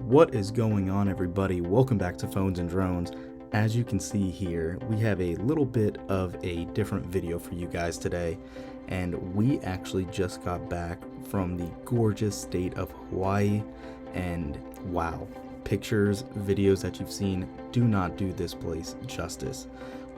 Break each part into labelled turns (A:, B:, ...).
A: What is going on, everybody? Welcome back to Phones and Drones. As you can see here, we have a little bit of a different video for you guys today, and we actually just got back from the gorgeous state of Hawaii, and wow, pictures, videos that you've seen do not do this place justice.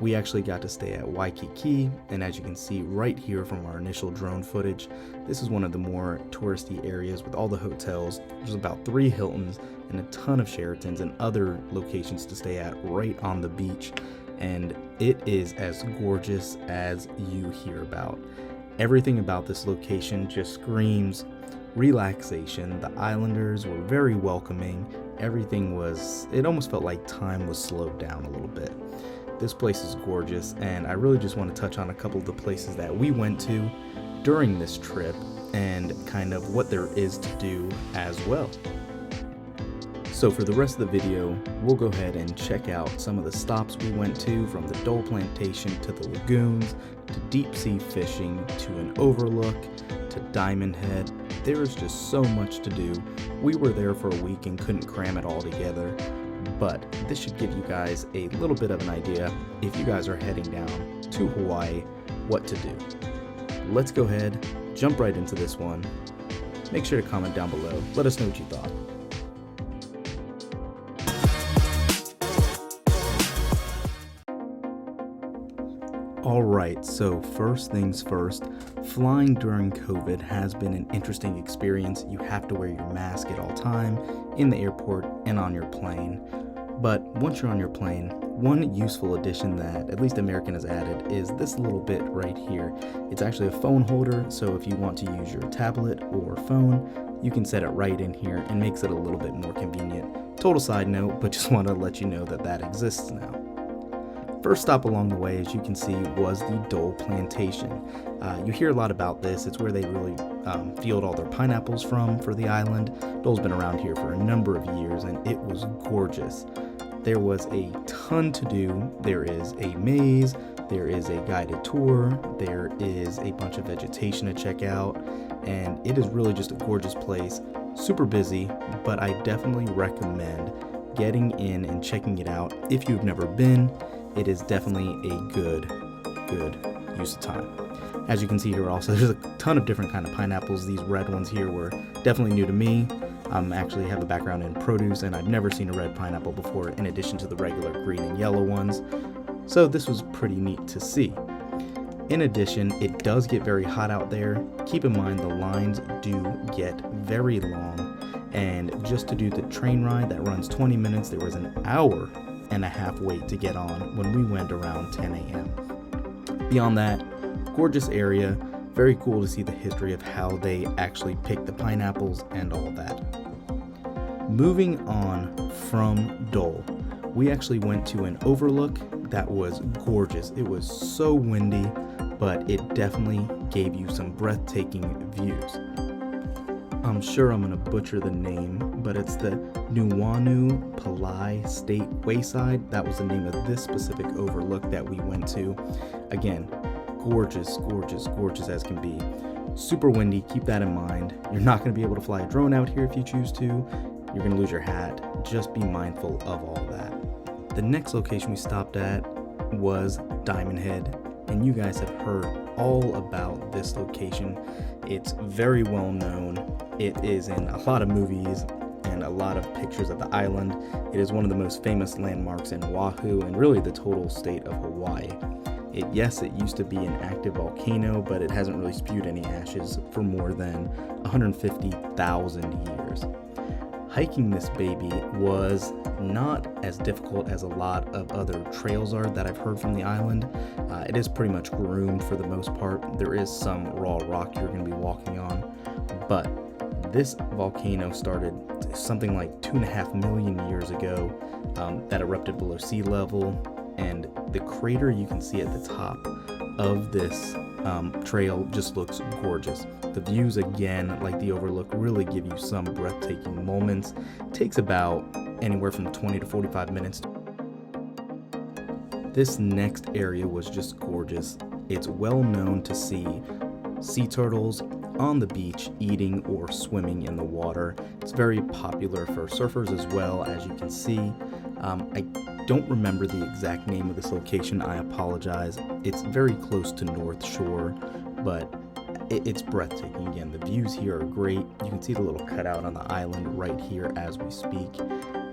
A: We actually got to stay at Waikiki, and as you can see right here from our initial drone footage, this is one of the more touristy areas with all the hotels. There's about 3 Hiltons and a ton of Sheratons and other locations to stay at right on the beach, and it is as gorgeous as you hear about. Everything about this location just screams relaxation. The islanders were very welcoming. It almost felt like time was slowed down a little bit. This place is gorgeous, and I really just want to touch on a couple of the places that we went to during this trip and kind of what there is to do as well. So for the rest of the video, we'll go ahead and check out some of the stops we went to, from the Dole plantation to the lagoons, to deep sea fishing, to an overlook, to Diamond Head. There is just so much to do. We were there for a week and couldn't cram it all together, but this should give you guys a little bit of an idea, if you guys are heading down to Hawaii, what to do. Let's go ahead, jump right into this one. Make sure to comment down below. Let us know what you thought. Alright, so first things first, flying during COVID has been an interesting experience. You have to wear your mask at all time, in the airport and on your plane. But once you're on your plane, one useful addition that at least American has added is this little bit right here. It's actually a phone holder, so if you want to use your tablet or phone, you can set it right in here and makes it a little bit more convenient. Total side note, but just want to let you know that that exists now. First stop along the way, as you can see, was the Dole plantation. You hear a lot about this. It's where they really field all their pineapples from for the island. Dole's been around here for a number of years, and it was gorgeous. There was a ton to do. There is a maze, there is a guided tour, there is a bunch of vegetation to check out, and it is really just a gorgeous place. Super busy, but I definitely recommend getting in and checking it out if you've never been. It is definitely a good use of time. As you can see here also, there's a ton of different kind of pineapples. These red ones here were definitely new to me. Actually have a background in produce, and I've never seen a red pineapple before in addition to the regular green and yellow ones. So this was pretty neat to see. In addition, it does get very hot out there. Keep in mind the lines do get very long, and just to do the train ride that runs 20 minutes, there was an hour and a half wait to get on when we went around 10 a.m. Beyond that, gorgeous area, very cool to see the history of how they actually pick the pineapples and all that. Moving on from Dole, we actually went to an overlook that was gorgeous. It was so windy, but it definitely gave you some breathtaking views. I'm sure I'm going to butcher the name, but it's the Nuuanu Palai State Wayside. That was the name of this specific overlook that we went to. Again, gorgeous as can be. Super windy, keep that in mind. You're not going to be able to fly a drone out here if you choose to. You're going to lose your hat. Just be mindful of all that. The next location we stopped at was Diamond Head, and you guys have heard all about this location. It's very well known. It is in a lot of movies and a lot of pictures of the island. It is one of the most famous landmarks in Oahu and really the total state of Hawaii. Yes, it used to be an active volcano, but it hasn't really spewed any ashes for more than 150,000 years. Hiking this baby was not as difficult as a lot of other trails are that I've heard from the island. It is pretty much groomed for the most part. There is some raw rock you're going to be walking on, but this volcano started something like 2.5 million years ago, that erupted below sea level, and the crater you can see at the top of this trail just looks gorgeous. The views, again, like the overlook, really give you some breathtaking moments. It takes about anywhere from 20 to 45 minutes. This next area was just gorgeous. It's well known to see sea turtles, on the beach eating or swimming in the water. It's very popular for surfers as well, as you can see. I don't remember the exact name of this location, I apologize. It's very close to North Shore, but it's breathtaking. Again, the views here are great. You can see the little cutout on the island right here as we speak.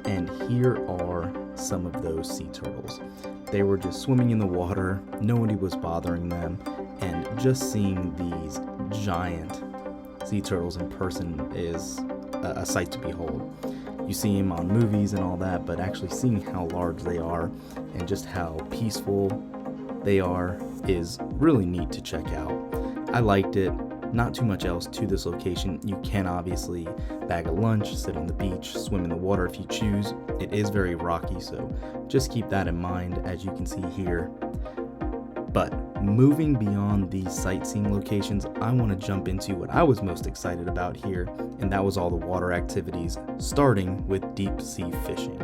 A: And here are some of those sea turtles. They were just swimming in the water, nobody was bothering them, and just seeing these giant sea turtles in person is a sight to behold. You see them on movies and all that, but actually seeing how large they are and just how peaceful they are is really neat to check out. I liked it. Not too much else to this location. You can obviously bag a lunch, sit on the beach, swim in the water if you choose. It is very rocky, so just keep that in mind, as you can see here. But moving beyond these sightseeing locations, I want to jump into what I was most excited about here, and that was all the water activities, starting with deep sea fishing.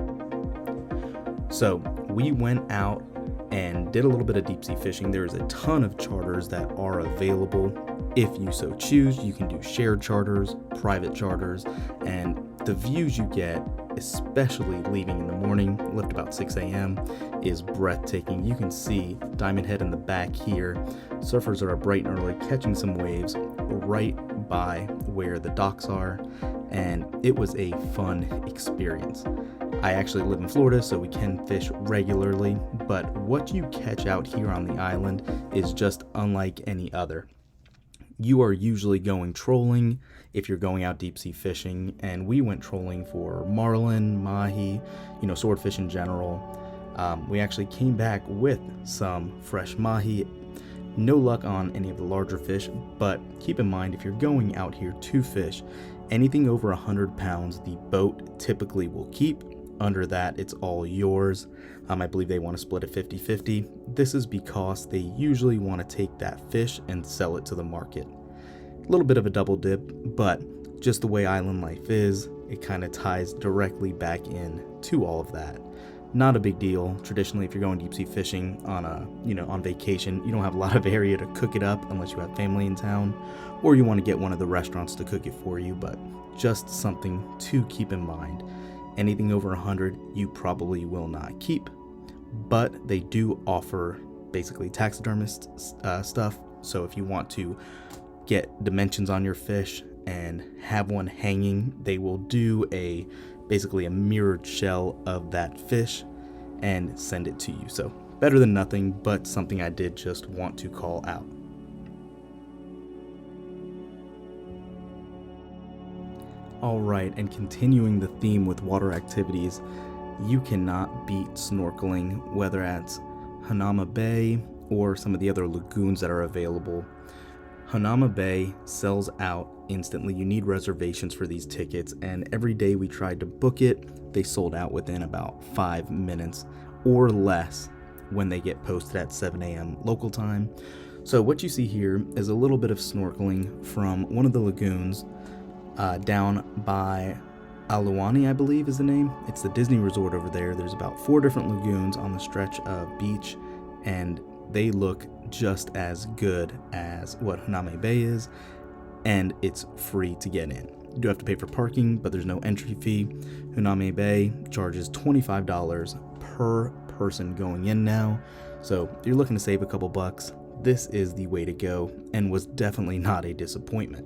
A: So we went out and did a little bit of deep sea fishing. There's a ton of charters that are available. If you so choose, you can do shared charters, private charters, and the views you get, especially leaving in the morning, left about 6 a.m., is breathtaking. You can see Diamond Head in the back here. Surfers are bright and early catching some waves right by where the docks are, and it was a fun experience. I actually live in Florida, so we can fish regularly, but what you catch out here on the island is just unlike any other. You are usually going trolling if you're going out deep sea fishing, and we went trolling for marlin, mahi, swordfish in general. We actually came back with some fresh mahi. No luck on any of the larger fish, but keep in mind, if you're going out here to fish, anything over 100 pounds the boat typically will keep. Under that, it's all yours. I believe they want to split it 50-50. This is because they usually want to take that fish and sell it to the market. A little bit of a double dip, but just the way island life is, it kind of ties directly back in to all of that. Not a big deal. Traditionally, if you're going deep sea fishing on vacation, you don't have a lot of area to cook it up unless you have family in town, or you want to get one of the restaurants to cook it for you, but just something to keep in mind. Anything over 100 you probably will not keep, but they do offer basically taxidermist stuff. So if you want to get dimensions on your fish and have one hanging, they will do basically a mirrored shell of that fish and send it to you. So better than nothing, but something I did just want to call out. Alright, and continuing the theme with water activities, you cannot beat snorkeling, whether at Hanauma Bay or some of the other lagoons that are available. Hanauma Bay sells out instantly. You need reservations for these tickets, and every day we tried to book it, they sold out within about 5 minutes or less when they get posted at 7 a.m. local time. So what you see here is a little bit of snorkeling from one of the lagoons down by Aluani, I believe is the name. It's the Disney resort over there. There's about 4 different lagoons on the stretch of beach, and they look just as good as what Hanauma Bay is, and it's free to get in. You do have to pay for parking, but there's no entry fee. Hanauma Bay charges $25 per person going in now, so if you're looking to save a couple bucks, this is the way to go, and was definitely not a disappointment.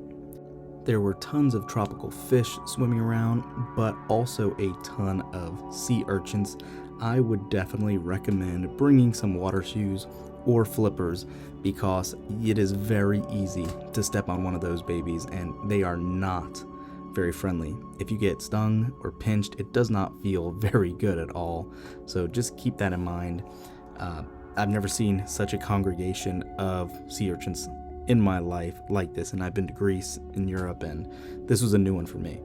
A: There were tons of tropical fish swimming around, but also a ton of sea urchins. I would definitely recommend bringing some water shoes or flippers, because it is very easy to step on one of those babies, and they are not very friendly. If you get stung or pinched, it does not feel very good at all, so just keep that in mind. I've never seen such a congregation of sea urchins in my life like this, and I've been to Greece and Europe, and this was a new one for me.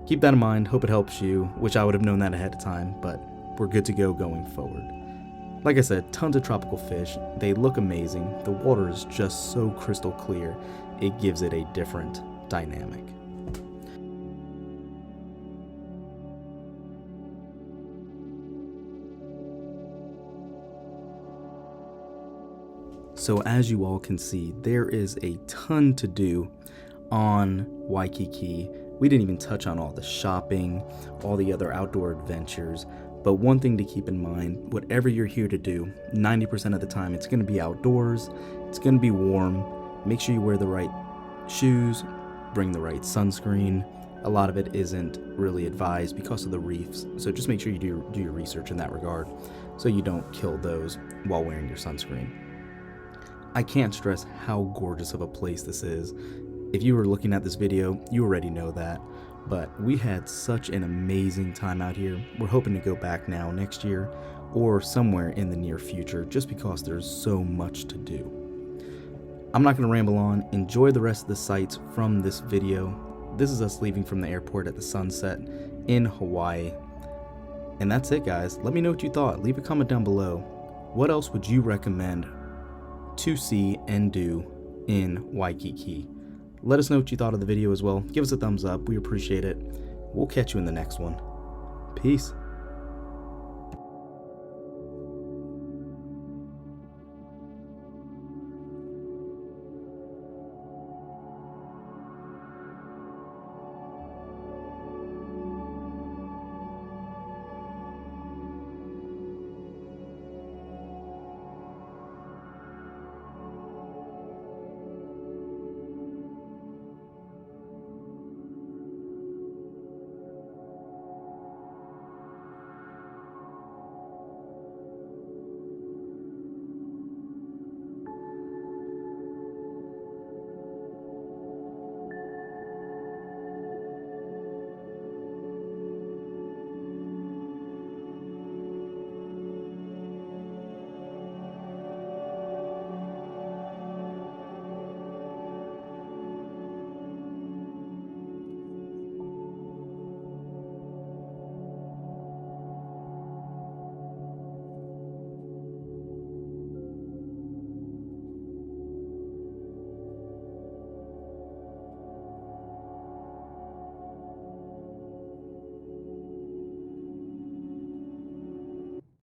A: Keep that in mind. Hope it helps you. Wish I would have known that ahead of time, but we're good to go going forward. Like I said, tons of tropical fish. They look amazing. The water is just so crystal clear. It gives it a different dynamic. So as you all can see, there is a ton to do on Waikiki. We didn't even touch on all the shopping, all the other outdoor adventures. But one thing to keep in mind, whatever you're here to do, 90% of the time it's going to be outdoors, it's going to be warm. Make sure you wear the right shoes, bring the right sunscreen. A lot of it isn't really advised because of the reefs, so just make sure you do your research in that regard so you don't kill those while wearing your sunscreen. I can't stress how gorgeous of a place this is. If you were looking at this video, you already know that, but we had such an amazing time out here. We're hoping to go back now next year or somewhere in the near future just because there's so much to do. I'm not going to ramble on. Enjoy the rest of the sights from this video. This is us leaving from the airport at the sunset in Hawaii. And that's it, guys. Let me know what you thought. Leave a comment down below. What else would you recommend to see and do in Waikiki? Let us know what you thought of the video as well. Give us a thumbs up. We appreciate it. We'll catch you in the next one. Peace.